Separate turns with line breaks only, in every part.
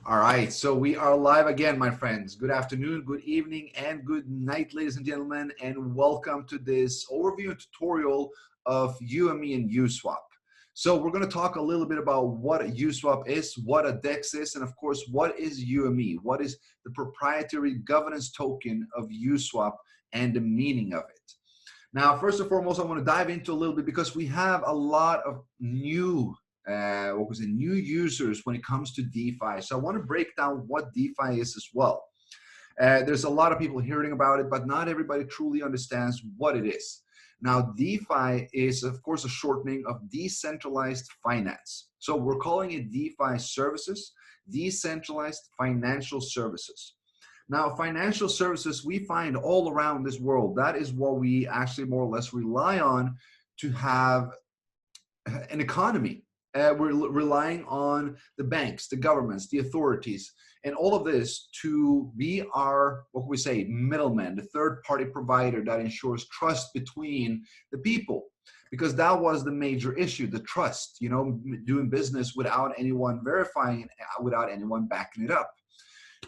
All right, so we are live again, my friends. Good afternoon, good evening, and good night, ladies and gentlemen, and welcome to this overview and tutorial of UME and USWAP. So we're going to talk a little bit about what a USWAP is, what a DEX is, and of course, what is UME? What is the proprietary governance token of USWAP and the meaning of it? Now, first and foremost, I want to dive into a little bit because we have a lot of new users when it comes to DeFi. So I want to break down what DeFi is as well. There's a lot of people hearing about it, but not everybody truly understands what it is. Now, DeFi is, of course, a shortening of decentralized finance. So we're calling it DeFi services, decentralized financial services. Now, financial services we find all around this world. That is what we actually more or less rely on to have an economy. We're relying on the banks, the governments, the authorities, and all of this to be our, what can we say, middleman, the third-party provider that ensures trust between the people. Because that was the major issue, the trust, you know, doing business without anyone verifying, without anyone backing it up.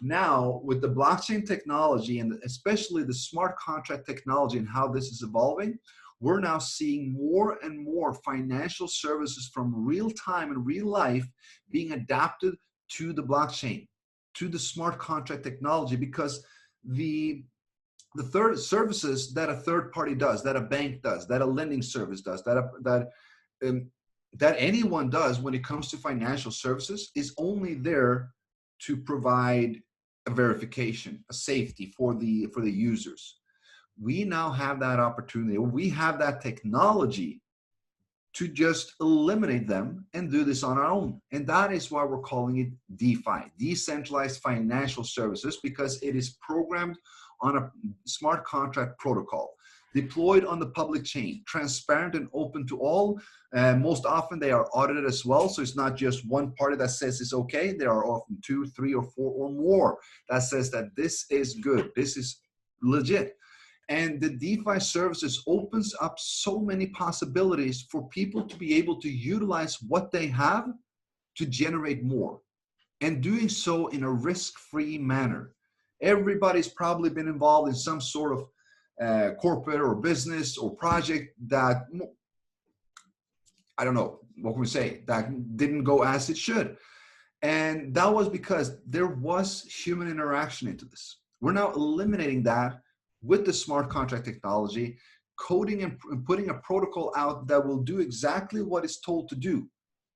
Now, with the blockchain technology and especially the smart contract technology and how this is evolving, we're now seeing more and more financial services from real time and real life being adapted to the blockchain, to the smart contract technology, because the third services that a third party does, that a bank does, that a lending service does, that anyone does when it comes to financial services is only there to provide a verification, a safety for the users. We now have that opportunity, we have that technology to just eliminate them and do this on our own. And that is why we're calling it DeFi, decentralized financial services, because it is programmed on a smart contract protocol, deployed on the public chain, transparent and open to all. Most often they are audited as well. So it's not just one party that says it's okay. There are often 2, 3, or 4 or more that says that this is good, this is legit. And the DeFi services opens up so many possibilities for people to be able to utilize what they have to generate more, and doing so in a risk-free manner. Everybody's probably been involved in some sort of corporate or business or project that, I don't know, what can we say, that didn't go as it should. And that was because there was human interaction into this. We're now eliminating that with the smart contract technology, coding and putting a protocol out that will do exactly what it's told to do.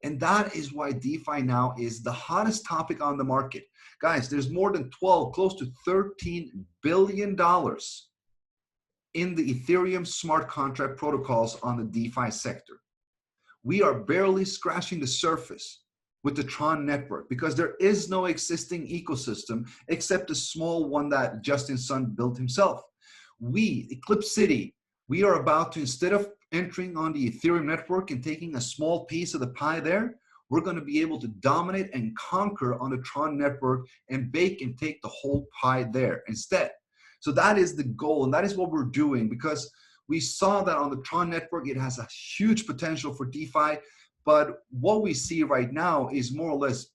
And that is why DeFi now is the hottest topic on the market. Guys, there's more than 12, close to $13 billion in the Ethereum smart contract protocols on the DeFi sector. We are barely scratching the surface with the Tron network, because there is no existing ecosystem except a small one that Justin Sun built himself. We, EclipCity, we are about to, instead of entering on the Ethereum network and taking a small piece of the pie there, we're going to be able to dominate and conquer on the Tron network and bake and take the whole pie there instead. So that is the goal, and that is what we're doing, because we saw that on the Tron network, it has a huge potential for DeFi, but what we see right now is more or less,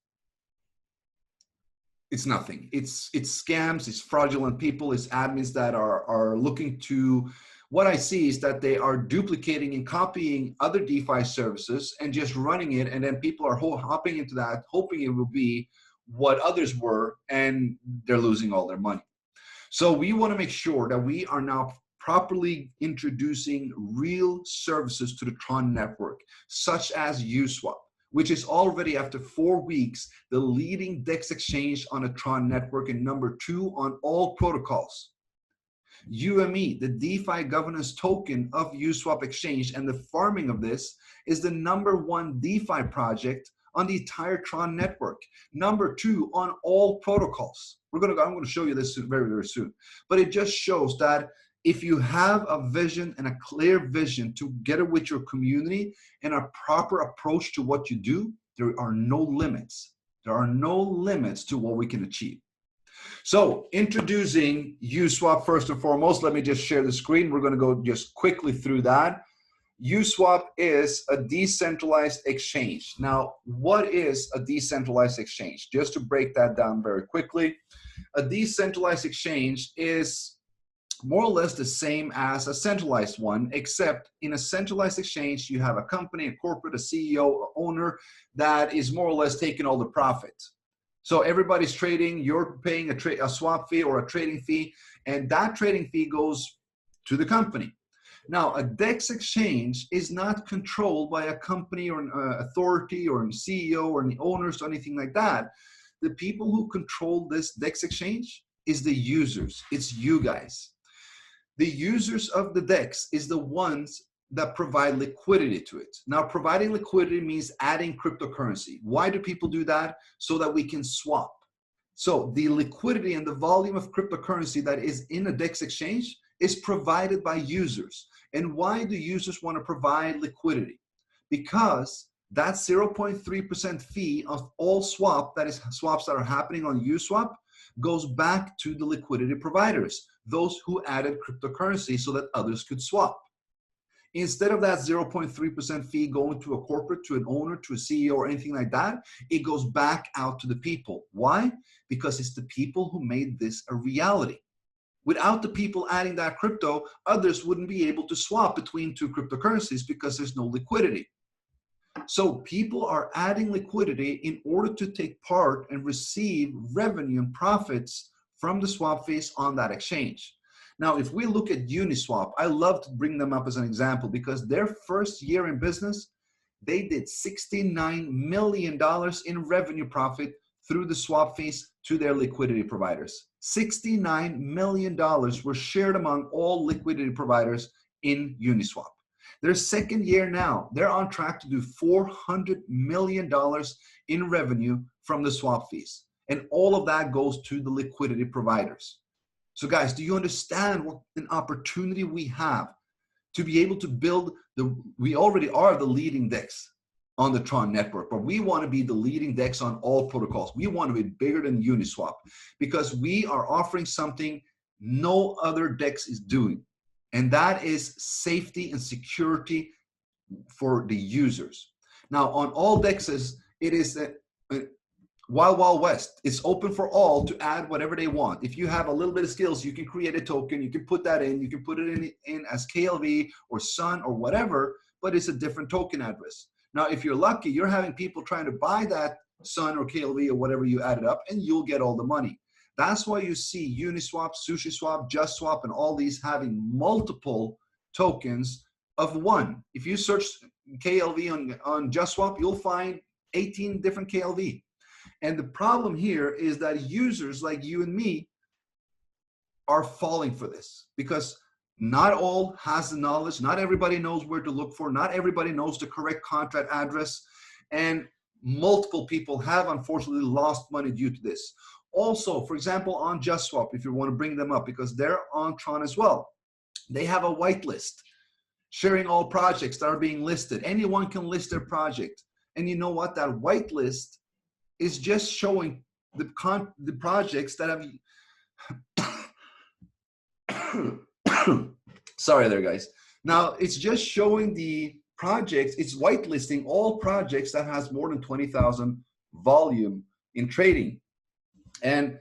it's nothing. It's scams, it's fraudulent people, it's admins that are looking to, what I see is that they are duplicating and copying other DeFi services and just running it, and then people are hopping into that, hoping it will be what others were, and they're losing all their money. So we want to make sure that we are now properly introducing real services to the Tron network, such as USWAP, which is already, after 4 weeks, the leading DEX exchange on the Tron network and #2 on all protocols. UME, the DeFi governance token of USWAP exchange, and the farming of this is the #1 DeFi project on the entire Tron network, #2 on all protocols. I'm going to show you this very, very soon. But it just shows that if you have a vision and a clear vision together with your community and a proper approach to what you do, there are no limits. There are no limits to what we can achieve. So introducing USWAP first and foremost, let me just share the screen. We're going to go just quickly through that. USWAP is a decentralized exchange. Now, what is a decentralized exchange? Just to break that down very quickly, a decentralized exchange is more or less the same as a centralized one, except in a centralized exchange, you have a company, a corporate, a CEO, a owner that is more or less taking all the profit. So everybody's trading, you're paying a swap fee or a trading fee, and that trading fee goes to the company. Now, a DEX exchange is not controlled by a company or an authority or a CEO or any owners or anything like that. The people who control this DEX exchange is the users. It's you guys. The users of the DEX is the ones that provide liquidity to it. Now, providing liquidity means adding cryptocurrency. Why do people do that? So that we can swap. So the liquidity and the volume of cryptocurrency that is in a DEX exchange is provided by users. And why do users want to provide liquidity? Because that 0.3% fee of all swaps that are happening on USWAP goes back to the liquidity providers, those who added cryptocurrency so that others could swap. Instead of that 0.3% fee going to a corporate, to an owner, to a CEO or anything like that, it goes back out to the people. Why? Because it's the people who made this a reality. Without the people adding that crypto, others wouldn't be able to swap between two cryptocurrencies because there's no liquidity. So people are adding liquidity in order to take part and receive revenue and profits from the swap fees on that exchange. Now, if we look at Uniswap, I love to bring them up as an example because their first year in business, they did $69 million in revenue profit through the swap fees to their liquidity providers. $69 million were shared among all liquidity providers in Uniswap. Their second year now, they're on track to do $400 million in revenue from the swap fees. And all of that goes to the liquidity providers. So guys, do you understand what an opportunity we have to be able to build we already are the leading DEX on the Tron network, but we want to be the leading DEX on all protocols. We want to be bigger than Uniswap because we are offering something no other DEX is doing. And that is safety and security for the users. Now, on all DEXs, it is a Wild West. It's open for all to add whatever they want. If you have a little bit of skills, you can create a token, you can put that in, you can put it in as KLV or Sun or whatever, but it's a different token address. Now, if you're lucky, you're having people trying to buy that Sun or KLV or whatever you added up, and you'll get all the money. That's why you see Uniswap, SushiSwap, JustSwap, and all these having multiple tokens of one. If you search KLV on JustSwap, you'll find 18 different KLV. And the problem here is that users like you and me are falling for this because not all has the knowledge. Not everybody knows where to look for. Not everybody knows the correct contract address. And multiple people have unfortunately lost money due to this. Also, for example, on JustSwap, if you want to bring them up, because they're on Tron as well, they have a whitelist sharing all projects that are being listed. Anyone can list their project. And you know what? That whitelist is just showing the projects that have sorry there, guys. Now, it's just showing the projects. It's whitelisting all projects that has more than 20,000 volume in trading. And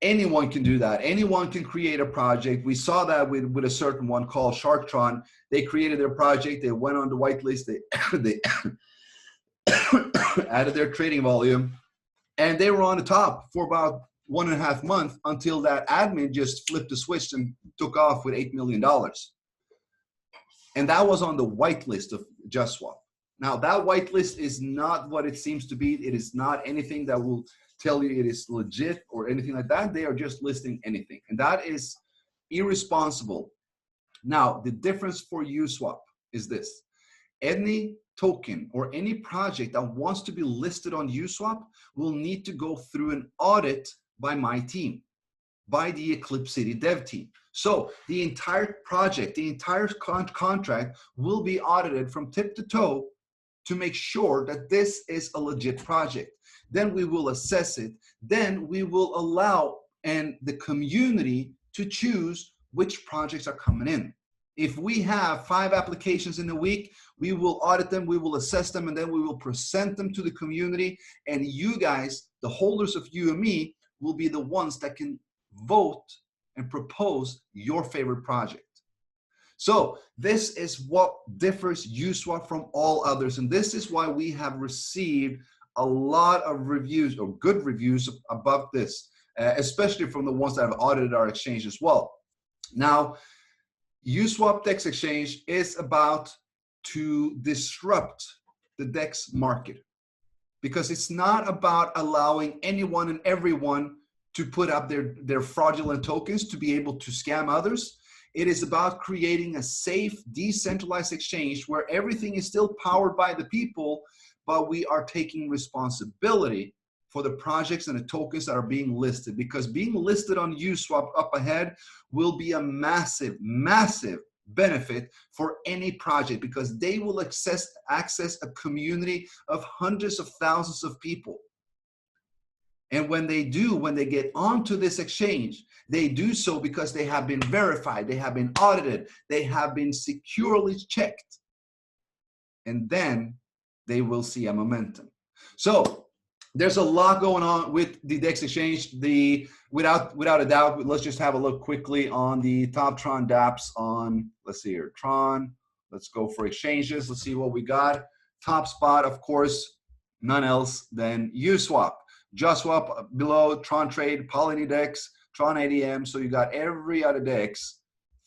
anyone can do that. Anyone can create a project. We saw that with a certain one called SharkTron. They created their project. They went on the whitelist. They added their trading volume. And they were on the top for about 1.5 months until that admin just flipped the switch and took off with $8 million. And that was on the whitelist of JustSwap. Now, that whitelist is not what it seems to be. It is not anything that will tell you it is legit or anything like that. They are just listing anything. And that is irresponsible. Now, the difference for USWAP is this. Any token or any project that wants to be listed on USWAP will need to go through an audit by my team, by the EclipCity dev team. So the entire project, the entire contract will be audited from tip to toe to make sure that this is a legit project. Then we will assess it. Then we will allow the community to choose which projects are coming in. If we have 5 applications in a week, we will audit them, we will assess them, and then we will present them to the community. And you guys, the holders of UME, will be the ones that can vote and propose your favorite project. So this is what differs USWAP from all others. And this is why we have received a lot of reviews, or good reviews about this, especially from the ones that have audited our exchange as well. Now, USWAP DEX exchange is about to disrupt the DEX market, because it's not about allowing anyone and everyone to put up their fraudulent tokens to be able to scam others. It is about creating a safe, decentralized exchange where everything is still powered by the people, but we are taking responsibility for the projects and the tokens that are being listed, because being listed on USWAP up ahead will be a massive, massive benefit for any project, because they will access a community of hundreds of thousands of people. And when they get onto this exchange, they do so because they have been verified, they have been audited, they have been securely checked. And then they will see a momentum. So there's a lot going on with the DEX exchange. Without a doubt, let's just have a look quickly on the top Tron dapps on, let's see here, Tron. Let's go for exchanges. Let's see what we got. Top spot, of course, none else than USWAP. JustSwap below, Tron Trade, PolyDex, Tron ADM. So you got every other DEX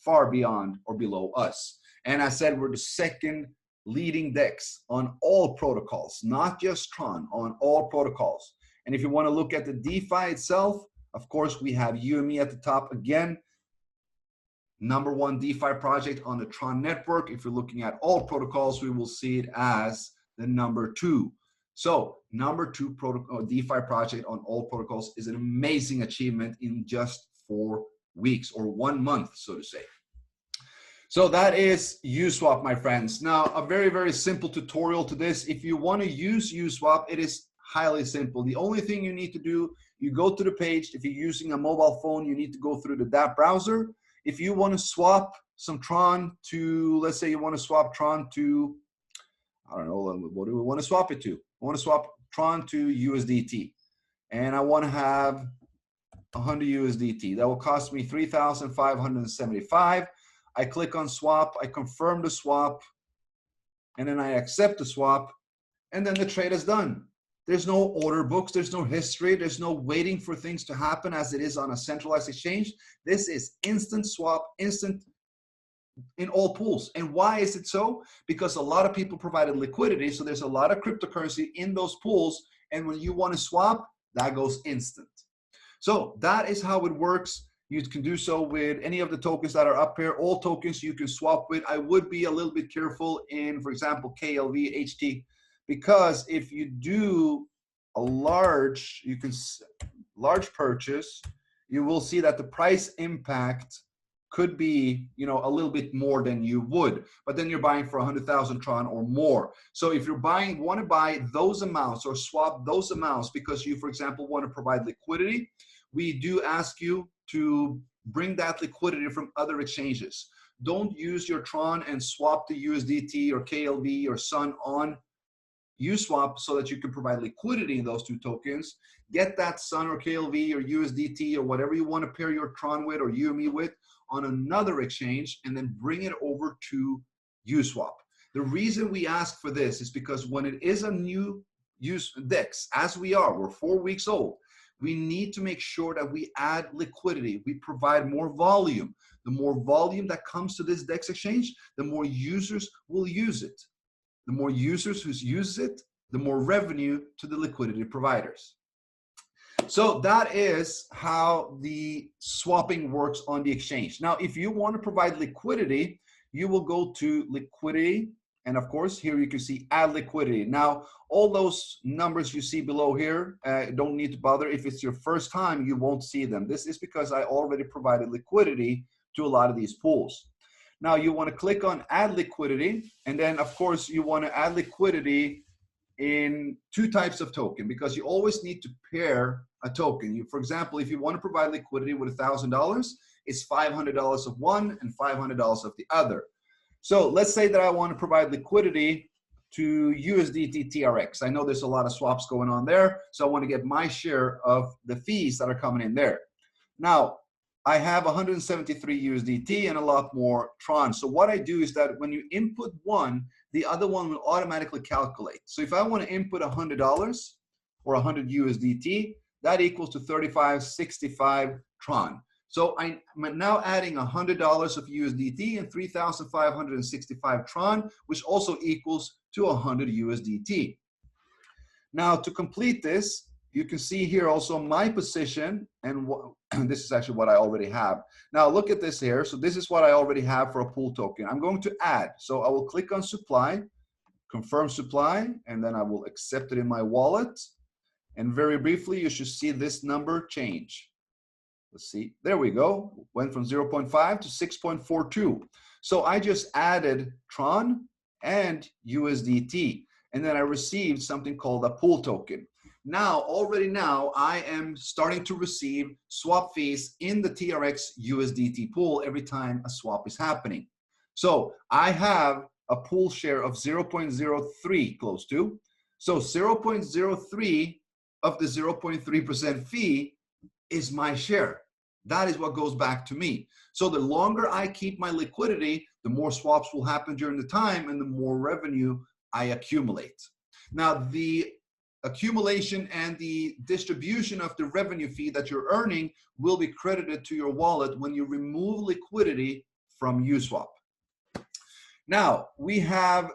far beyond or below us. And I said we're the second leading DEX on all protocols, not just Tron, on all protocols. And if you want to look at the DeFi itself, of course, we have UME at the top again. #1 DeFi project on the Tron network. If you're looking at all protocols, we will see it as the #2. So #2 protocol DeFi project on all protocols is an amazing achievement in just 4 weeks, or 1 month, so to say. So that is USWAP, my friends. Now, a very, very simple tutorial to this. If you want to use USWAP, it is highly simple. The only thing you need to do, you go to the page. If you're using a mobile phone, you need to go through the dapp browser. If you want to swap some Tron to, let's say you want to swap Tron to, I don't know, what do we want to swap it to? I want to swap Tron to USDT. And I want to have 100 USDT. That will cost me 3,575. I click on swap, I confirm the swap, and then I accept the swap, and then the trade is done. There's no order books, there's no history, there's no waiting for things to happen as it is on a centralized exchange. This is instant swap, instant in all pools. And why is it so? Because a lot of people provided liquidity, so there's a lot of cryptocurrency in those pools, and when you want to swap, that goes instant. So that is how it works. You can do so with any of the tokens that are up here. All tokens you can swap with. I would be a little bit careful in, for example, KLV, HT, because if you do a large purchase, you will see that the price impact could be, you know, a little bit more than you would, but then you're buying for 100,000 Tron or more. So if you're want to buy those amounts or swap those amounts because you, for example, want to provide liquidity, we do ask you to bring that liquidity from other exchanges. Don't use your Tron and swap the USDT or KLV or Sun on USWAP so that you can provide liquidity in those two tokens. Get that Sun or KLV or USDT or whatever you want to pair your Tron with or UME with on another exchange, and then bring it over to USWAP. The reason we ask for this is because when it is a new DEX, as we're 4 weeks old, we need to make sure that we add liquidity. We provide more volume. The more volume that comes to this DEX exchange, the more users will use it. The more users who use it, the more revenue to the liquidity providers. So that is how the swapping works on the exchange. Now, if you want to provide liquidity, you will go to liquidity. And of course, here you can see add liquidity. Now, all those numbers you see below here, don't need to bother. If it's your first time, you won't see them. This is because I already provided liquidity to a lot of these pools. Now, you want to click on add liquidity. And then, of course, you want to add liquidity in 2 types of token, because you always need to pair a token. For example, if you want to provide liquidity with $1,000, is $500 of one and $500 of the other. So let's say that I want to provide liquidity to USDT TRX. I know there's a lot of swaps going on there, so I want to get my share of the fees that are coming in there. Now, I have 173 USDT and a lot more Tron. So what I do is that when you input one, the other one will automatically calculate. So if I want to input $100 or 100 USDT, that equals to 3565 Tron. So I'm now adding $100 of USDT and 3,565 Tron, which also equals to 100 USDT. Now, to complete this, you can see here also my position, and this is actually what I already have. Now, look at this here. So this is what I already have for a pool token. I'm going to add. So I will click on supply, confirm supply, and then I will accept it in my wallet. And very briefly, you should see this number change. Let's see, there we go. Went from 0.5 to 6.42. So I just added Tron and USDT, and then I received something called a pool token. Now, already now, I am starting to receive swap fees in the TRX USDT pool every time a swap is happening. So I have a pool share of 0.03 close to. So 0.03 of the 0.3% fee is my share. That is what goes back to me. So the longer I keep my liquidity, the more swaps will happen during the time and the more revenue I accumulate. Now, the accumulation and the distribution of the revenue fee that you're earning will be credited to your wallet when you remove liquidity from USWAP. Now, we have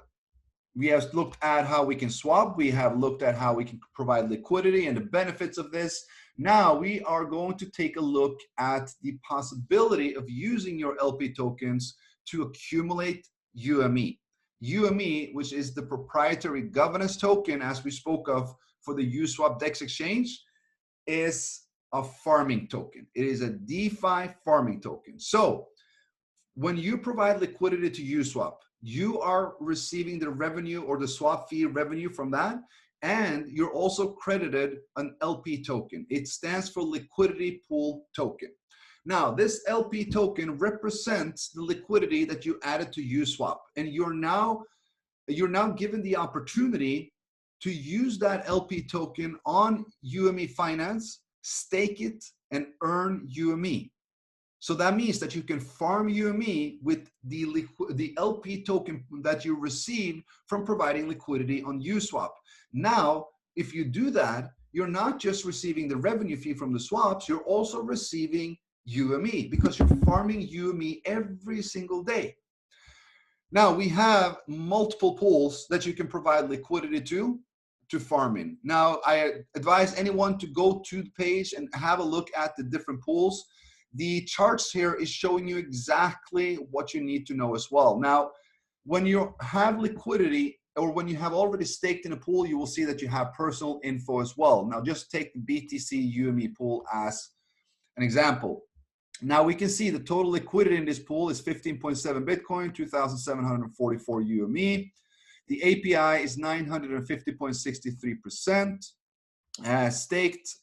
looked at how we can swap. We have looked at how we can provide liquidity and the benefits of this. Now we are going to take a look at the possibility of using your LP tokens to accumulate UME. UME, which is the proprietary governance token, as we spoke of for the USWAP DEX exchange, is a farming token. It is a DeFi farming token. So when you provide liquidity to USWAP, you are receiving the revenue or the swap fee revenue from that, and you're also credited an LP token. It stands for liquidity pool token. Now, this LP token represents the liquidity that you added to USWAP, and you're now given the opportunity to use that LP token on UME Finance, stake it, and earn UME. So that means that you can farm UME with the LP token that you received from providing liquidity on USWAP. Now, if you do that, you're not just receiving the revenue fee from the swaps, you're also receiving UME because you're farming UME every single day. Now, we have multiple pools that you can provide liquidity to farm in. Now, I advise anyone to go to the page and have a look at the different pools. The charts here is showing you exactly what you need to know as well. Now, when you have liquidity or when you have already staked in a pool, you will see that you have personal info as well. Now, just take the BTC UME pool as an example. Now, we can see the total liquidity in this pool is 15.7 Bitcoin, 2,744 UME. The API is 950.63% staked.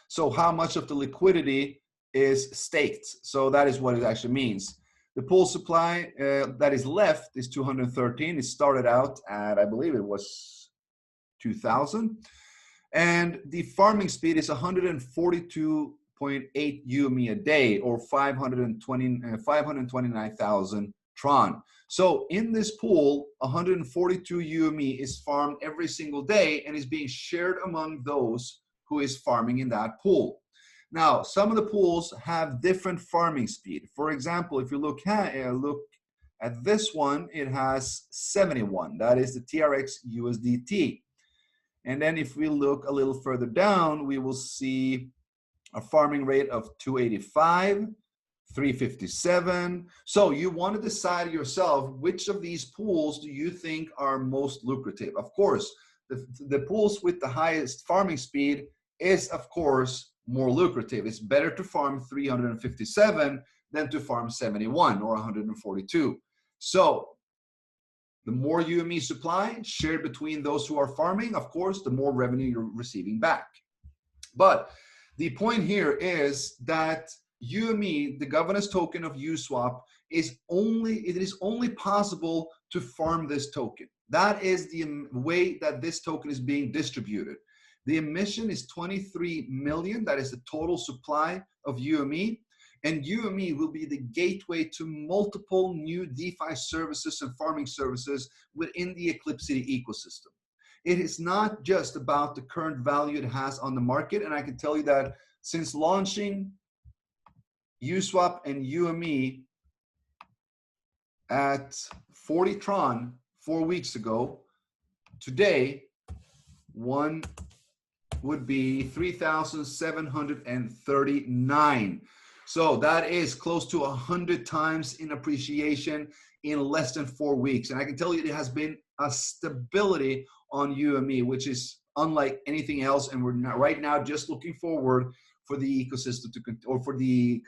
So how much of the liquidity is staked? So that is what it actually means. The pool supply that is left is 213. It started out at, I believe it was 2,000. And the farming speed is 142.8 UME a day, or 529,000 Tron. So in this pool, 142 UME is farmed every single day and is being shared among those who is farming in that pool. Now, some of the pools have different farming speed. For example, if you look at this one, it has 71. That is the TRX USDT. And then if we look a little further down, we will see a farming rate of 285, 357. So you want to decide yourself, which of these pools do you think are most lucrative? Of course, the pools with the highest farming speed is, of course, more lucrative. It's better to farm 357 than to farm 71 or 142. So the more UME supply shared between those who are farming, of course, the more revenue you're receiving back. But the point here is that UME, the governance token of USWAP, it is only possible to farm this token. That is the way that this token is being distributed. The emission is 23 million. That is the total supply of UME. And UME will be the gateway to multiple new DeFi services and farming services within the EclipCity ecosystem. It is not just about the current value it has on the market. And I can tell you that since launching USWAP and UME at 40 Tron 4 weeks ago, today, one would be 3,739. So that is close to 100 times in appreciation in less than 4 weeks. And I can tell you it has been a stability on UME, which is unlike anything else. And we're not, right now just looking forward for the ecosystem to, or for the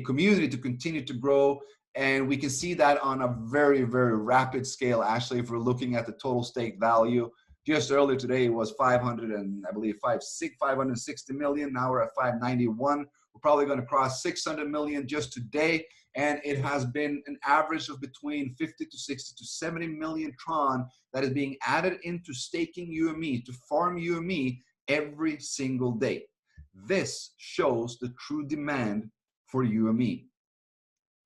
community to continue to grow. And we can see that on a very, very rapid scale. Actually, if we're looking at the total stake value, just earlier today it was 500 and I believe 560 million. Now we're at 591. We're probably going to cross 600 million just today. And it has been an average of between 50 to 60 to 70 million Tron that is being added into staking UME to farm UME every single day. This shows the true demand for UME.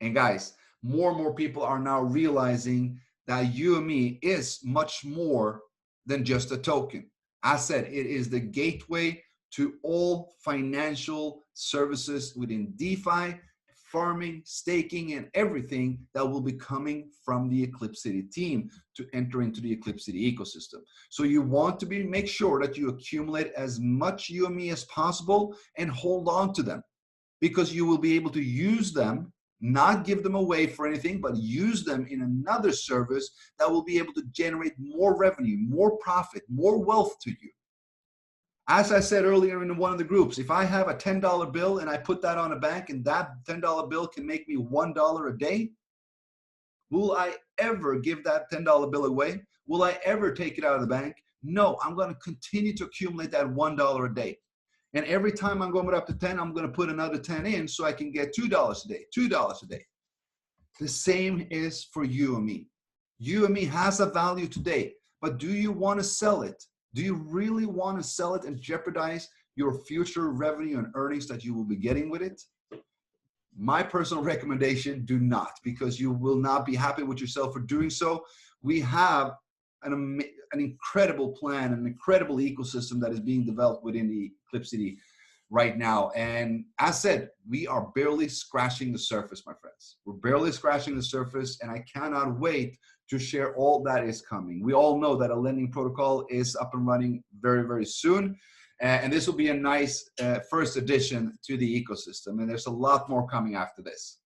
And guys, more and more people are now realizing that UME is much more than just a token. As said, it is the gateway to all financial services within DeFi, farming, staking, and everything that will be coming from the EclipCity team to enter into the EclipCity ecosystem. So you want to make sure that you accumulate as much UME as possible and hold on to them, because you will be able to use them, not give them away for anything, but use them in another service that will be able to generate more revenue, more profit, more wealth to you. As I said earlier in one of the groups, if I have a $10 bill and I put that on a bank and that $10 bill can make me $1 a day, will I ever give that $10 bill away? Will I ever take it out of the bank? No, I'm going to continue to accumulate that $1 a day. And every time I'm going up to 10, I'm going to put another 10 in so I can get $2 a day, $2 a day. The same is for UME. UME has a value today, but do you want to sell it? Do you really want to sell it and jeopardize your future revenue and earnings that you will be getting with it? My personal recommendation, do not, because you will not be happy with yourself for doing so. We have an incredible plan, an incredible ecosystem that is being developed within the EclipCity right now. And as said, we are barely scratching the surface, my friends. We're barely scratching the surface, and I cannot wait to share all that is coming. We all know that a lending protocol is up and running very, very soon. And this will be a nice first addition to the ecosystem. And there's a lot more coming after this.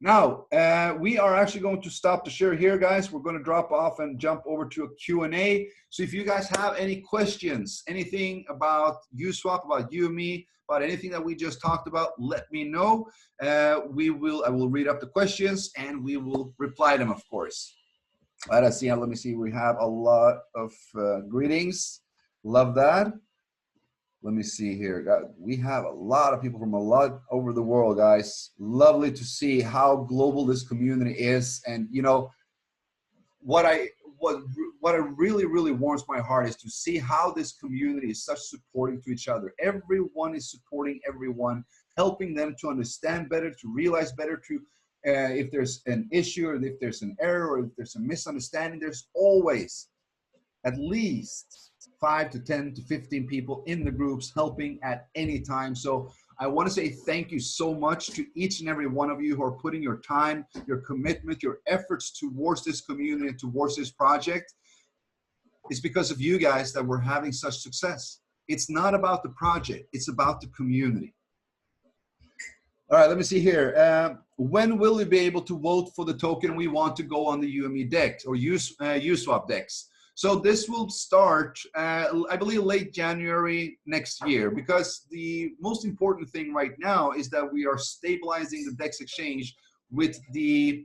Now, we are actually going to stop the share here, guys. We're going to drop off and jump over to a Q&A. So if you guys have any questions, anything about USWAP, about UME, about anything that we just talked about, let me know. I will read up the questions and we will reply them, of course. Let me see. We have a lot of greetings. Love that. Let me see here. We have a lot of people from a lot over the world, guys. Lovely to see how global this community is. And you know, what really, really warms my heart is to see how this community is such supporting to each other. Everyone is supporting everyone, helping them to understand better, to realize better, to if there's an issue or if there's an error or if there's a misunderstanding, there's always at least 5 to 10 to 15 people in the groups helping at any time. So I want to say thank you so much to each and every one of you who are putting your time, your commitment, your efforts towards this community and towards this project. It's because of you guys that we're having such success. It's not about the project, it's about the community. All right, let me see here. When will we be able to vote for the token we want to go on the UME DEX or USWAP DEX? So this will start, I believe, late January next year, because the most important thing right now is that we are stabilizing the DEX exchange with the,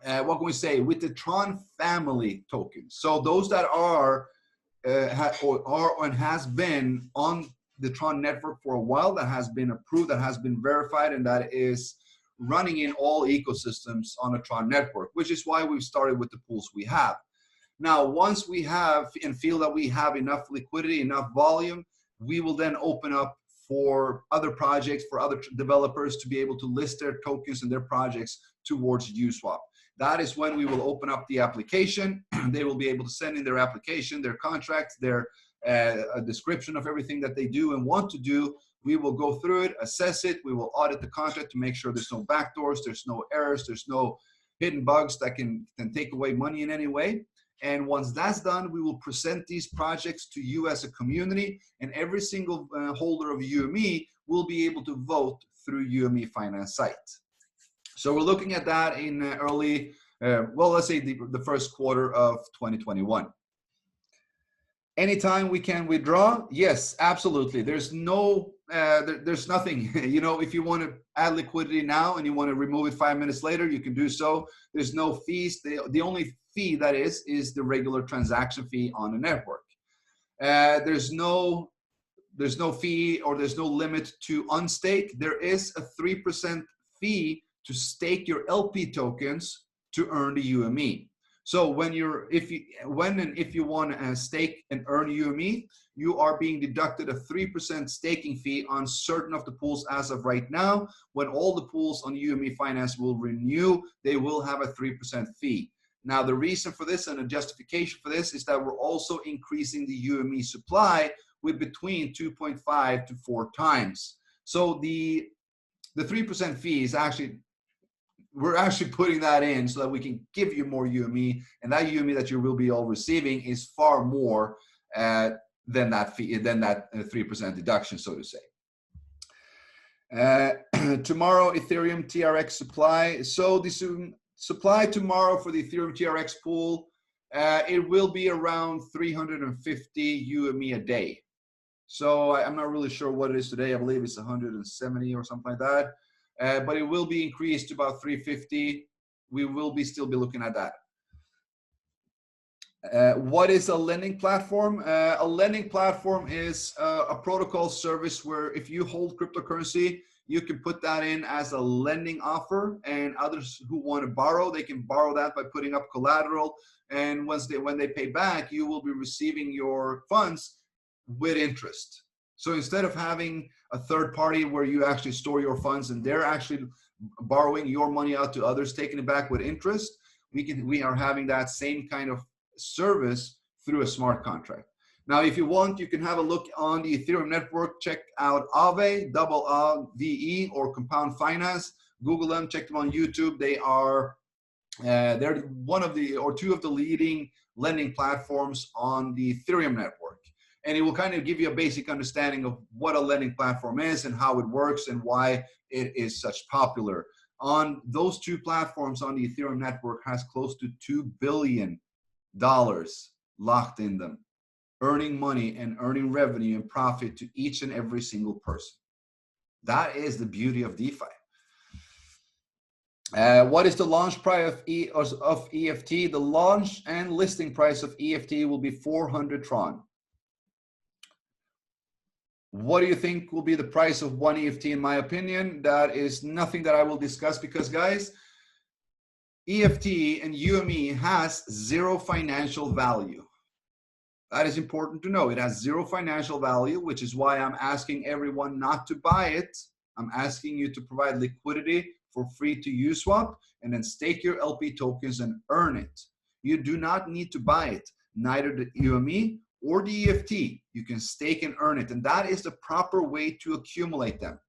what can we say, with the Tron family tokens. So those that are and has been on the Tron network for a while, that has been approved, that has been verified, and that is running in all ecosystems on the Tron network, which is why we've started with the pools we have. Now, once we have and feel that we have enough liquidity, enough volume, we will then open up for other projects, for other developers to be able to list their tokens and their projects towards USWAP. That is when we will open up the application. They will be able to send in their application, their contracts, their a description of everything that they do and want to do. We will go through it, assess it. We will audit the contract to make sure there's no backdoors, there's no errors, there's no hidden bugs that can take away money in any way. And once that's done, we will present these projects to you as a community, and every single holder of UME will be able to vote through UME Finance site. So we're looking at that in early, well, let's say the first quarter of 2021. Anytime we can withdraw, yes, absolutely. There's no, there's nothing, you know, if you want to add liquidity now and you want to remove it 5 minutes later, you can do so. There's no fees. The only fee that is the regular transaction fee on the network. There's no fee, or there's no limit to unstake. There is a 3% fee to stake your LP tokens to earn the UME. So when if you want to stake and earn UME, you are being deducted a 3% staking fee on certain of the pools as of right now. When all the pools on UME Finance will renew, they will have a 3% fee. Now, the reason for this and the justification for this is that we're also increasing the UME supply with between 2.5 to 4 times. So the 3% fee is actually, we're actually putting that in so that we can give you more UME, and that UME that you will be all receiving is far more than that fee, than that 3% deduction, so to say. Tomorrow, Ethereum TRX supply. So the supply tomorrow for the Ethereum TRX pool, it will be around 350 UME a day. So I'm not really sure what it is today. I believe it's 170 or something like that. But it will be increased to about 350. We will still be looking at that. What is a lending platform? A lending platform is a protocol service where if you hold cryptocurrency, you can put that in as a lending offer, and others who want to borrow, they can borrow that by putting up collateral. And when they pay back, you will be receiving your funds with interest. So instead of having a third party where you actually store your funds and they're actually borrowing your money out to others, taking it back with interest, we are having that same kind of service through a smart contract. Now, if you want, you can have a look on the Ethereum network. Check out Aave, AAVE, or Compound Finance. Google them, check them on YouTube. They are they're one of the, or two of the leading lending platforms on the Ethereum network. And it will kind of give you a basic understanding of what a lending platform is and how it works and why it is such popular. On those two platforms on the Ethereum network has close to $2 billion locked in them, earning money and earning revenue and profit to each and every single person. That is the beauty of DeFi. What is the launch price of EFT? The launch and listing price of EFT will be 400 Tron. What do you think will be the price of one EFT? In my opinion, that is nothing that I will discuss, because guys, EFT and UME has zero financial value. That is important to know. It has zero financial value, which is why I'm asking everyone not to buy it. I'm asking you to provide liquidity for free to USWAP and then stake your LP tokens and earn it. You do not need to buy it, neither the UME or the EFT. You can stake and earn it, and that is the proper way to accumulate them.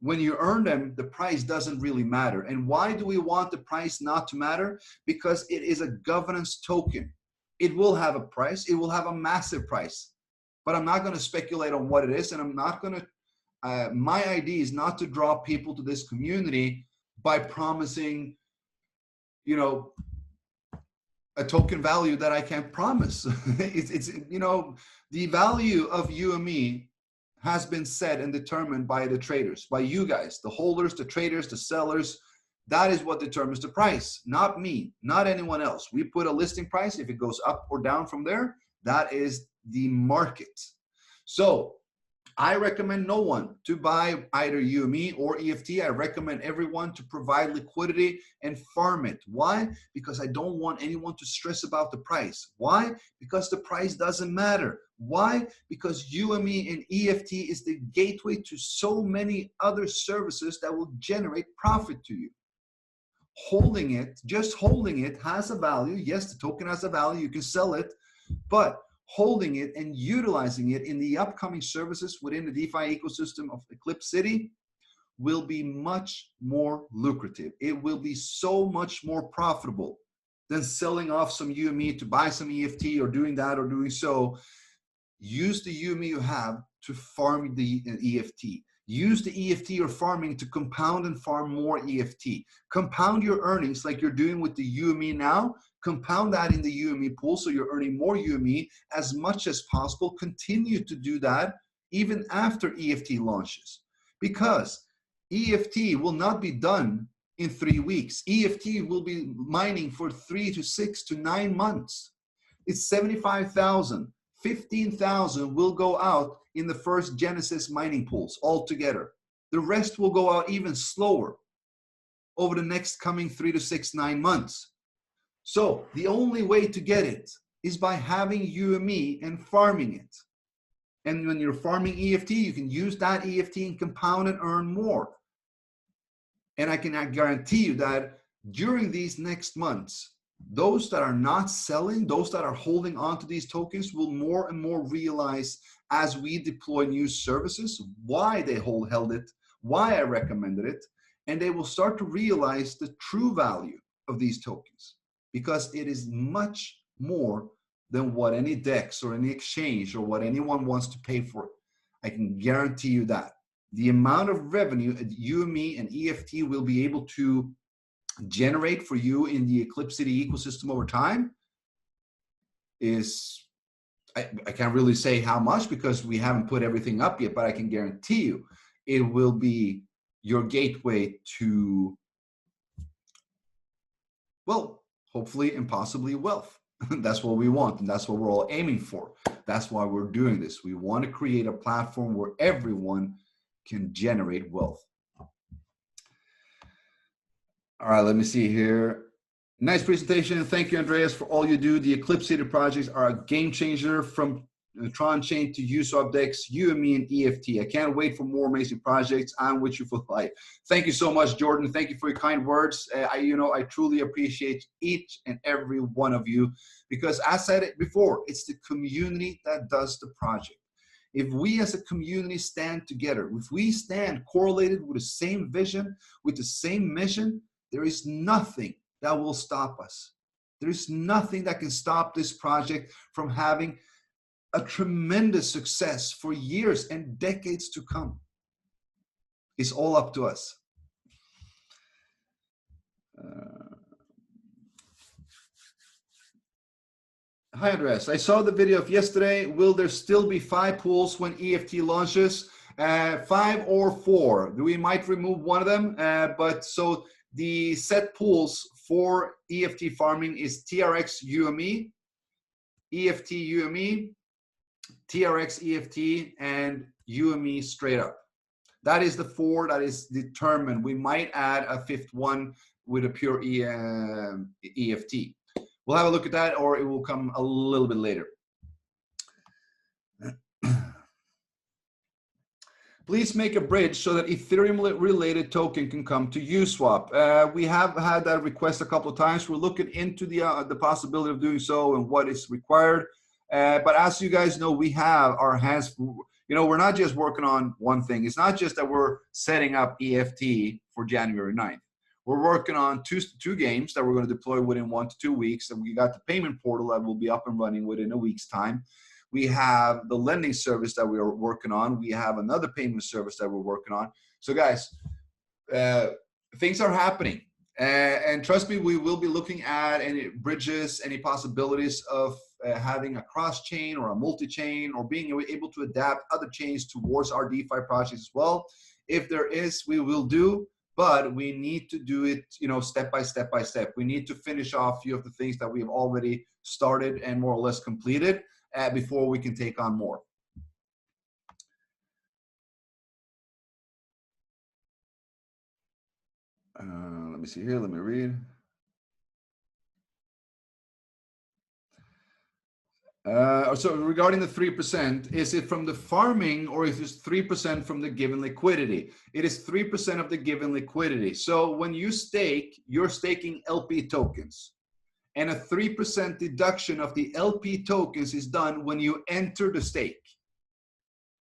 When you earn them, the price doesn't really matter. And why do we want the price not to matter? Because it is a governance token. It will have a price. It will have a massive price. But I'm not going to speculate on what it is, and I'm not going to, my idea is not to draw people to this community by promising, you know, a token value that I can't promise. it's you know, the value of UME has been set and determined by the traders, by you guys, the holders, the traders, the sellers. That is what determines the price, not me, not anyone else. We put a listing price. If it goes up or down from there, that is the market. So I recommend no one to buy either UME or EFT. I recommend everyone to provide liquidity and farm it. Why? Because I don't want anyone to stress about the price. Why? Because the price doesn't matter. Why? Because UME and EFT is the gateway to so many other services that will generate profit to you. Holding it, just holding it has a value. Yes, the token has a value. You can sell it, but holding it and utilizing it in the upcoming services within the DeFi ecosystem of EclipCity will be much more lucrative. It will be so much more profitable than selling off some UME to buy some EFT or doing that or doing so. Use the UME you have to farm the EFT. Use the EFT you're farming to compound and farm more EFT. Compound your earnings like you're doing with the UME now. Compound that in the UME pool so you're earning more UME as much as possible. Continue to do that even after EFT launches, because EFT will not be done in 3 weeks. EFT will be mining for 3 to 6 to 9 months. It's 75,000. 15,000 will go out in the first Genesis mining pools altogether. The rest will go out even slower over the next coming 3 to 6, 9 months. So the only way to get it is by having UME and farming it. And when you're farming EFT, you can use that EFT and compound and earn more. And I can guarantee you that during these next months, those that are not selling, those that are holding on to these tokens will more and more realize as we deploy new services why they held it, why I recommended it, and they will start to realize the true value of these tokens, because it is much more than what any DEX or any exchange or what anyone wants to pay for it. I can guarantee you that. The amount of revenue that UME and EFT will be able to generate for you in the EclipCity ecosystem over time is, I can't really say how much because we haven't put everything up yet, but I can guarantee you it will be your gateway to, well, hopefully and possibly wealth. That's what we want, and that's what we're all aiming for. That's why we're doing this. We want to create a platform where everyone can generate wealth. All right, let me see here. Nice presentation. Thank you, Andreas, for all you do. The EclipCity projects are a game changer, from Tronchain to USWAP DEX, UME, and EFT. I can't wait for more amazing projects. I'm with you for life. Thank you so much, Jordan. Thank you for your kind words. I truly appreciate each and every one of you, because as I said it before, it's the community that does the project. If we as a community stand together, if we stand correlated with the same vision, with the same mission, there is nothing that will stop us. There is nothing that can stop this project from having a tremendous success for years and decades to come. It's all up to us. Hi, Andres. I saw the video of yesterday. Will there still be 5 pools when EFT launches? 5 or 4. We might remove one of them, but so the set pools for EFT farming is TRX UME, EFT UME, TRX EFT, and UME straight up. That is the 4 that is determined. We might add a 5th one with a pure EFT. We'll have a look at that, or it will come a little bit later. Please make a bridge so that Ethereum-related token can come to USWAP. We have had that request a couple of times. We're looking into the possibility of doing so and what is required. But as you guys know, we have our hands, we're not just working on one thing. It's not just that we're setting up EFT for January 9th. We're working on two games that we're going to deploy within 1 to 2 weeks. And we got the payment portal that will be up and running within a week's time. We have the lending service that we are working on. We have another payment service that we're working on. So guys, things are happening. And trust me, we will be looking at any bridges, any possibilities of having a cross-chain or a multi-chain, or being able to adapt other chains towards our DeFi projects as well. If there is, we will do, but we need to do it, step by step by step. We need to finish off a few of the things that we have already started and more or less completed before we can take on more. Let me see here. Let me read. So regarding the 3%, is it from the farming or is it 3% from the given liquidity? It is 3% of the given liquidity. So when you stake, you're staking LP tokens. And a 3% deduction of the LP tokens is done when you enter the stake.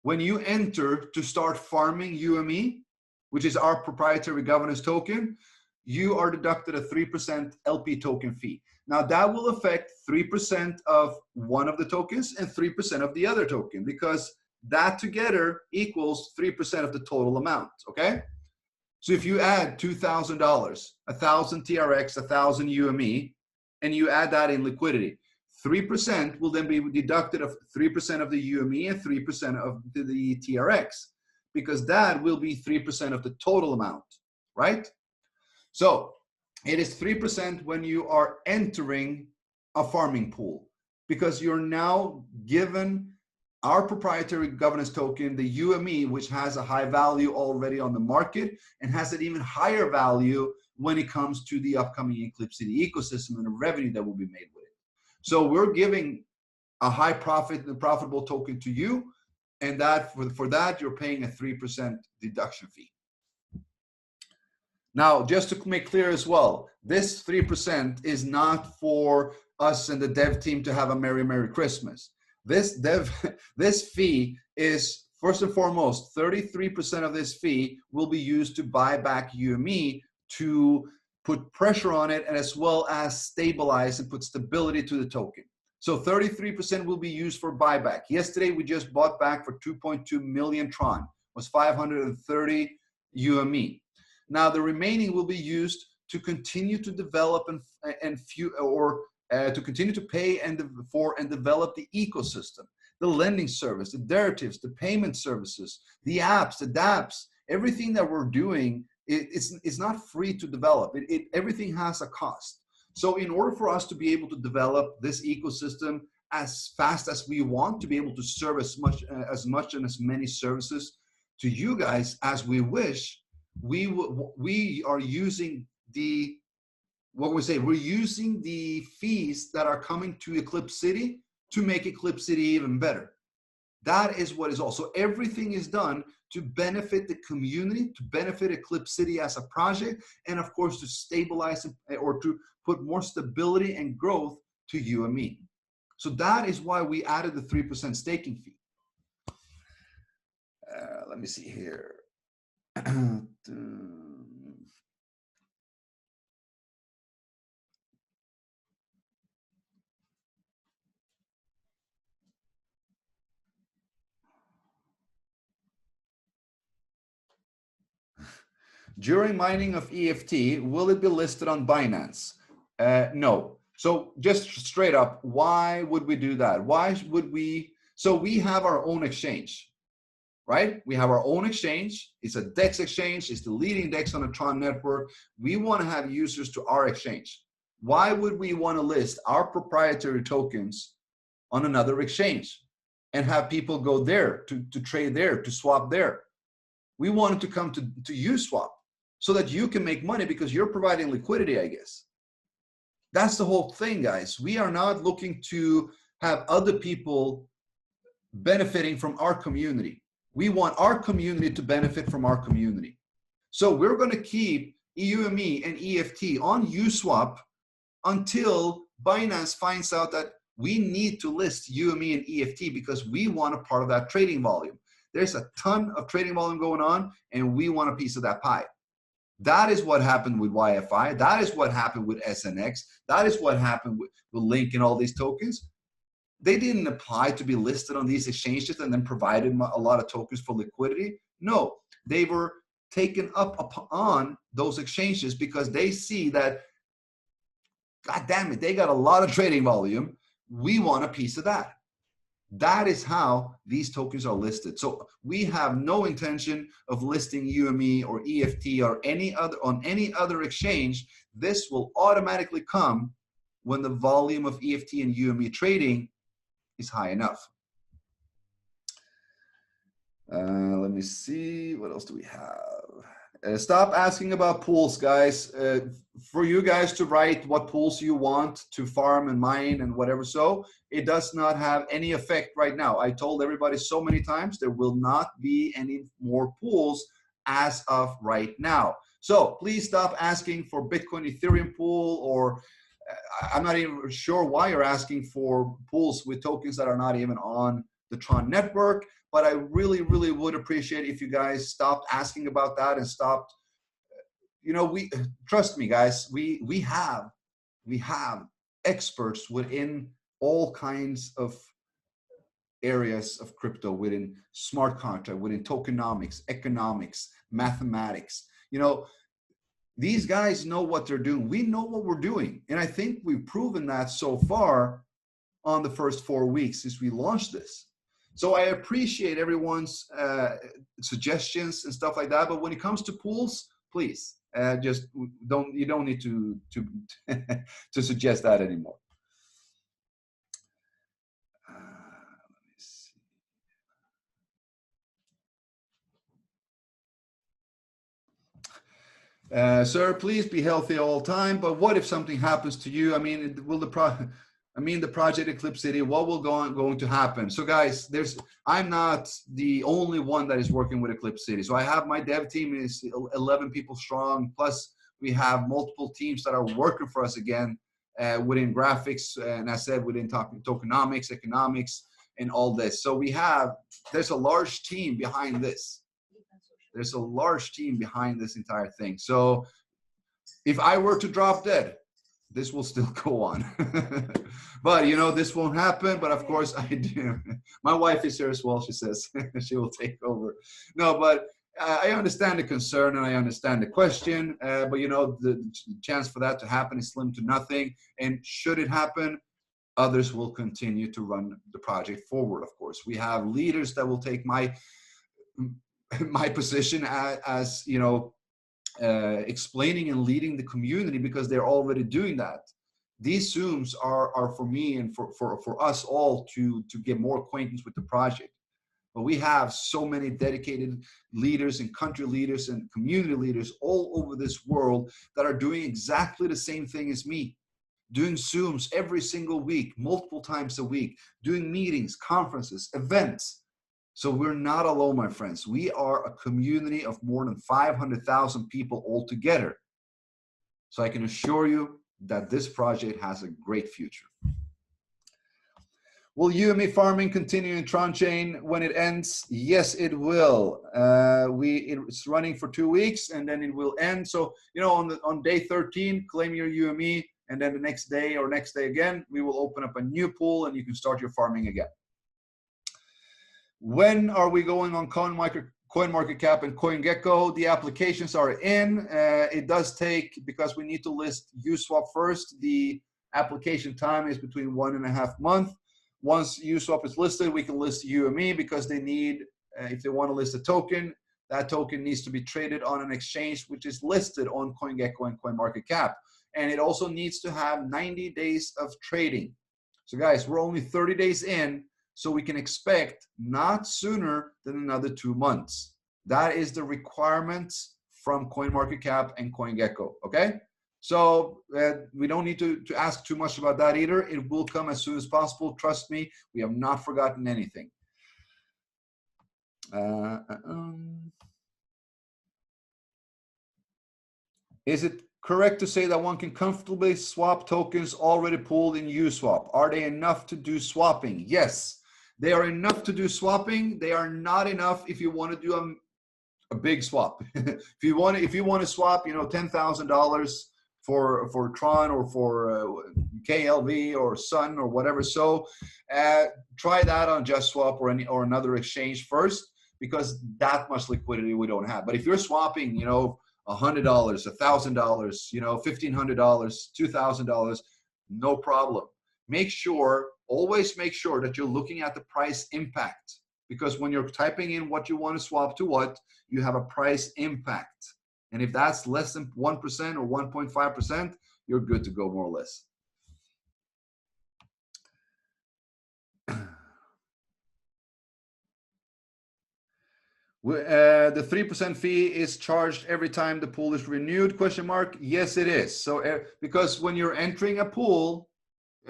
When you enter to start farming UME, which is our proprietary governance token, you are deducted a 3% LP token fee. Now that will affect 3% of one of the tokens and 3% of the other token, because that together equals 3% of the total amount, okay? So if you add $2,000, 1,000 TRX, 1,000 UME, and you add that in liquidity, 3% will then be deducted of 3% of the UME and 3% of the TRX, because that will be 3% of the total amount, right? So it is 3% when you are entering a farming pool, because you're now given our proprietary governance token, the UME, which has a high value already on the market and has an even higher value when it comes to the upcoming EclipCity ecosystem and the revenue that will be made with it. So we're giving a high profit and profitable token to you, and that for that you're paying a 3% deduction fee. Now, just to make clear as well, this 3% is not for us and the dev team to have a Merry Christmas. This fee is, first and foremost, 33% of this fee will be used to buy back UME to put pressure on it, and as well as stabilize and put stability to the token. So 33% will be used for buyback. Yesterday, we just bought back for 2.2 million Tron, was 530 UME. Now the remaining will be used to continue to develop to continue to pay for and develop the ecosystem, the lending service, the derivatives, the payment services, the apps, the dapps, everything that we're doing. It's not free to develop. Everything has a cost. So in order for us to be able to develop this ecosystem as fast as we want, to be able to serve as much and as many services to you guys as we wish, we are using we're using the fees that are coming to EclipCity to make EclipCity even better. That is what is also. Everything is done to benefit the community, to benefit EclipCity as a project, and of course to stabilize or to put more stability and growth to UME. So that is why we added the 3% staking fee. Let me see here. During mining of EFT, will it be listed on Binance? No. So just straight up, why would we do that? Why would we? So we have our own exchange, right? We have our own exchange. It's a DEX exchange. It's the leading DEX on the Tron network. We want to have users to our exchange. Why would we want to list our proprietary tokens on another exchange and have people go there to trade there, to swap there? We wanted to come to USWAP so that you can make money because you're providing liquidity, I guess. That's the whole thing, guys. We are not looking to have other people benefiting from our community. We want our community to benefit from our community. So we're going to keep UME and EFT on USWAP until Binance finds out that we need to list UME and EFT because we want a part of that trading volume. There's a ton of trading volume going on, and we want a piece of that pie. That is what happened with YFI. That is what happened with SNX. That is what happened with Link and all these tokens. They didn't apply to be listed on these exchanges and then provided a lot of tokens for liquidity. No, they were taken up on those exchanges because they see that, God damn it, they got a lot of trading volume. We want a piece of that. That is how these tokens are listed. So we have no intention of listing UME or EFT or on any other exchange. This will automatically come when the volume of EFT and UME trading is high enough. Let me see, what else do we have? Stop asking about pools, guys. For you guys to write what pools you want to farm and mine and whatever, so it does not have any effect right now. I told everybody so many times there will not be any more pools as of right now. So please stop asking for Bitcoin Ethereum pool, or I'm not even sure why you're asking for pools with tokens that are not even on the Tron network. But I really, really would appreciate if you guys stopped asking about that and stopped. You know, trust me, guys. We have experts within all kinds of areas of crypto, within smart contract, within tokenomics, economics, mathematics. You know, these guys know what they're doing. We know what we're doing, and I think we've proven that so far on the first 4 weeks since we launched this. So I appreciate everyone's suggestions and stuff like that. But when it comes to pools, please just you don't need to to suggest that anymore. Let me see. Sir, please be healthy all the time. But what if something happens to you? I mean, will the project EclipCity, what will going to happen? So guys, I'm not the only one that is working with EclipCity. So I have my dev team is 11 people strong. Plus we have multiple teams that are working for us again within graphics. And I said within tokenomics, economics, and all this. So there's a large team behind this. There's a large team behind this entire thing. So if I were to drop dead, this will still go on. But you know, this won't happen. But of course I do. My wife is here as well. She says she will take over. No, but I understand the concern and I understand the question. But you know, the chance for that to happen is slim to nothing. And should it happen, others will continue to run the project forward. Of course, we have leaders that will take my position as you know, explaining and leading the community, because they're already doing that. These Zooms are for me and for us all to get more acquaintance with the project. But we have so many dedicated leaders and country leaders and community leaders all over this world that are doing exactly the same thing as me, doing Zooms every single week, multiple times a week, doing meetings, conferences, events. So we're not alone, my friends. We are a community of more than 500,000 people altogether. So I can assure you that this project has a great future. Will UME farming continue in Tronchain when it ends? Yes, it will. It's running for 2 weeks and then it will end. So, you know, on day 13, claim your UME, and then the next day or next day again, we will open up a new pool and you can start your farming again. When are we going on CoinMarketCap and CoinGecko? The applications are in. It does take, because we need to list USWAP first, the application time is between 1.5 months. Once USWAP is listed, we can list UME, because they need, if they want to list a token, that token needs to be traded on an exchange which is listed on CoinGecko and CoinMarketCap. And it also needs to have 90 days of trading. So guys, we're only 30 days in. So we can expect not sooner than another 2 months. That is the requirements from CoinMarketCap and CoinGecko, okay? So we don't need to ask too much about that either. It will come as soon as possible. Trust me, we have not forgotten anything. Is it correct to say that one can comfortably swap tokens already pooled in USWAP? Are they enough to do swapping? Yes. They are enough to do swapping. They are not enough if you want to do a big swap. if you want to swap, you know, $10,000 for Tron or for KLV or Sun or whatever. So try that on JustSwap or another exchange first, because that much liquidity we don't have. But if you're swapping, you know, $100, $1,000, you know, $1,500, $2,000, no problem. Always make sure that you're looking at the price impact, because when you're typing in what you want to swap to what, you have a price impact. And if that's less than 1% or 1.5%, you're good to go, more or less. The 3% fee is charged every time the pool is renewed, question mark? Yes, it is. So because when you're entering a pool,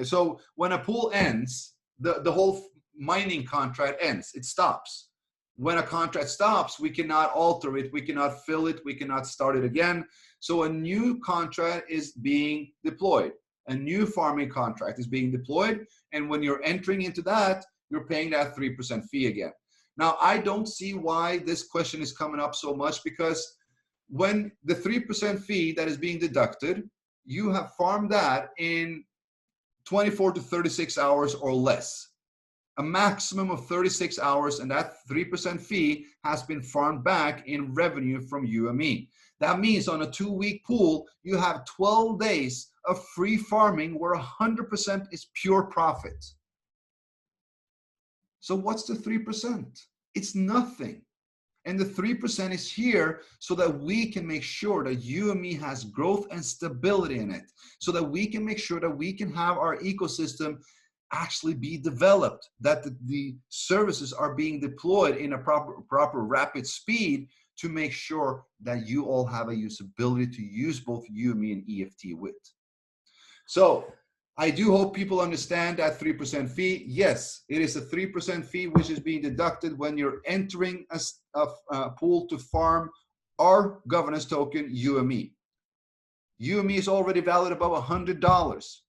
so when a pool ends, the whole mining contract ends, it stops. When a contract stops, we cannot alter it, we cannot fill it, we cannot start it again. So a new contract is being deployed. A new farming contract is being deployed. And when you're entering into that, you're paying that 3% fee again. Now, I don't see why this question is coming up so much, because when the 3% fee that is being deducted, you have farmed that in 24 to 36 hours or less. A maximum of 36 hours, and that 3% fee has been farmed back in revenue from UME. That means on a 2-week pool, you have 12 days of free farming where 100% is pure profit. So what's the 3%? It's nothing. And the 3% is here so that we can make sure that UME has growth and stability in it, so that we can make sure that we can have our ecosystem actually be developed, that the services are being deployed in a proper rapid speed to make sure that you all have a usability to use both UME and EFT with. So I do hope people understand that 3% fee. Yes, it is a 3% fee which is being deducted when you're entering a pool to farm our governance token, UME. UME is already valid above $100.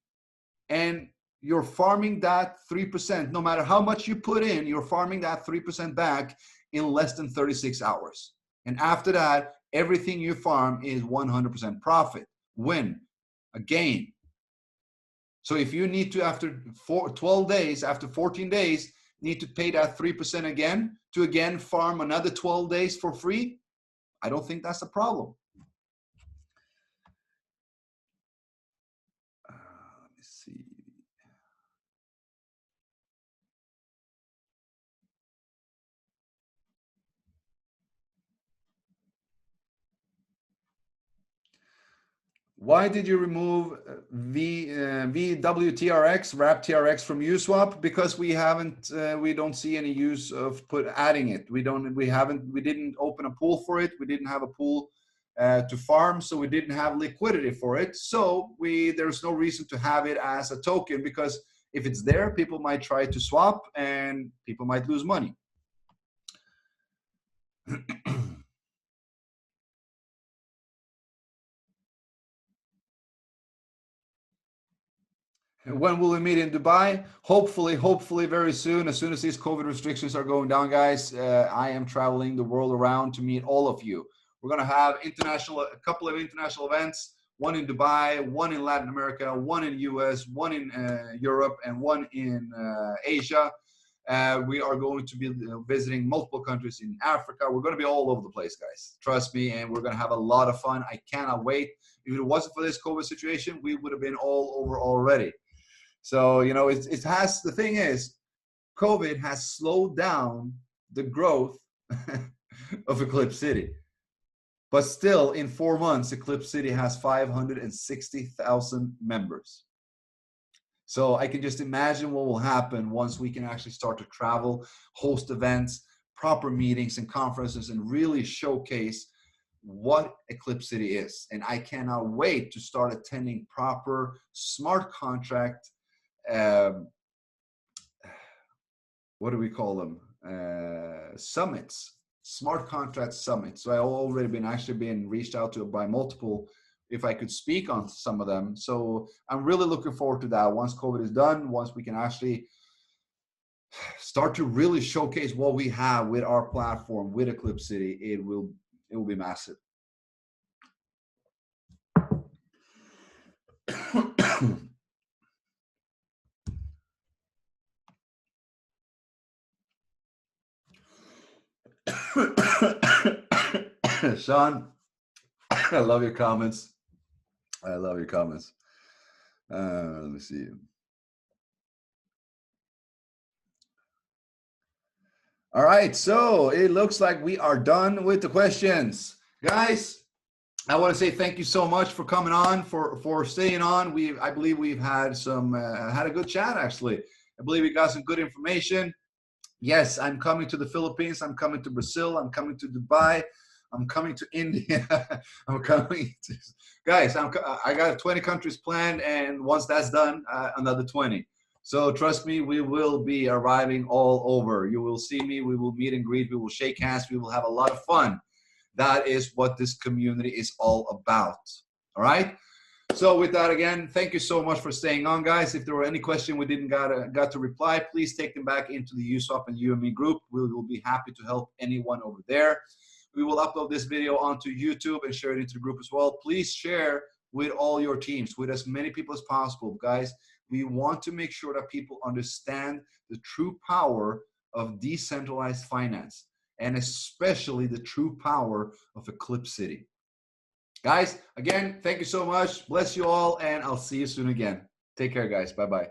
And you're farming that 3%. No matter how much you put in, you're farming that 3% back in less than 36 hours. And after that, everything you farm is 100% profit, win, a gain. So if you need to, after 12 days, after 14 days, need to pay that 3% again to again farm another 12 days for free, I don't think that's a problem. Let me see. Why did you remove VWTRX, wrap TRX from USWAP? Because we haven't, we don't see any use of adding it. We didn't open a pool for it. We didn't have a pool to farm, so we didn't have liquidity for it. So there's no reason to have it as a token, because if it's there, people might try to swap and people might lose money. When will we meet in Dubai? Hopefully very soon. As soon as these COVID restrictions are going down, guys, I am traveling the world around to meet all of you. We're going to have a couple of international events, one in Dubai, one in Latin America, one in US, one in Europe, and one in Asia. We are going to be visiting multiple countries in Africa. We're going to be all over the place, guys. Trust me, and we're going to have a lot of fun. I cannot wait. If it wasn't for this COVID situation, we would have been all over already. So, you know, the thing is, COVID has slowed down the growth of EclipCity. But still, in 4 months, EclipCity has 560,000 members. So I can just imagine what will happen once we can actually start to travel, host events, proper meetings and conferences, and really showcase what EclipCity is. And I cannot wait to start attending proper smart contract what do we call them? Summits, smart contract summits. So I already been reached out to by multiple, if I could speak on some of them. So I'm really looking forward to that. Once COVID is done, once we can actually start to really showcase what we have with our platform, with EclipCity, it will be massive. Sean, I love your comments. I love your comments. Let me see. All right, so it looks like we are done with the questions. Guys, I want to say thank you so much for coming on, for staying on. I believe we've had a good chat, actually. I believe we got some good information. Yes, I'm coming to the Philippines. I'm coming to Brazil. I'm coming to Dubai. I'm coming to India. I'm coming to, guys, I got 20 countries planned. And once that's done, another 20. So trust me, we will be arriving all over. You will see me. We will meet and greet. We will shake hands. We will have a lot of fun. That is what this community is all about. All right. So with that, again, thank you so much for staying on, guys. If there were any question we didn't got to reply, please take them back into the USWAP and UME group. We will be happy to help anyone over there. We will upload this video onto YouTube and share it into the group as well. Please share with all your teams, with as many people as possible, guys. We want to make sure that people understand the true power of decentralized finance, and especially the true power of EclipCity. Guys, again, thank you so much. Bless you all, and I'll see you soon again. Take care, guys. Bye-bye.